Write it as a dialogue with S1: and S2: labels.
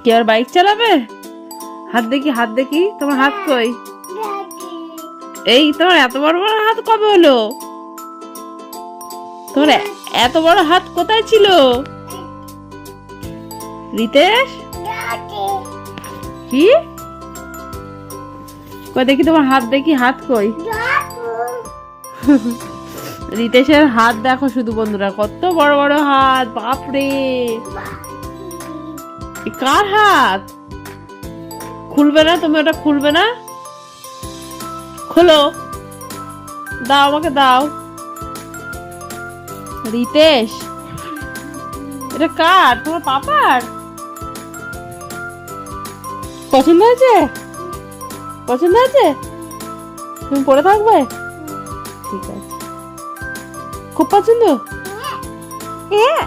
S1: কি আর বাইক চালাবে? হাত দেখি, হাত দেখি, তোমার হাত কই? এই তোমার এত বড় বড় হাত কবে হলো? তোমার এত বড় হাত কোথায় ছিল রিতেশ? কি কই দেখি তোমার হাত দেখি, হাত কই? রিতেশের হাত দেখো শুধু বন্ধুরা, কত বড় বড় হাত, বাপরে! কার হাত? খুলবে না তুমি? ওটা খুলবে না? খোলো, দাও আমাকে দাও। রিতেশ, এটা কার? তোমার পাপার? পছন্দ হয়েছে? পছন্দ হয়েছে? তুমি পরে থাকবে? ঠিক আছে, খুব পছন্দ। হ্যাঁ।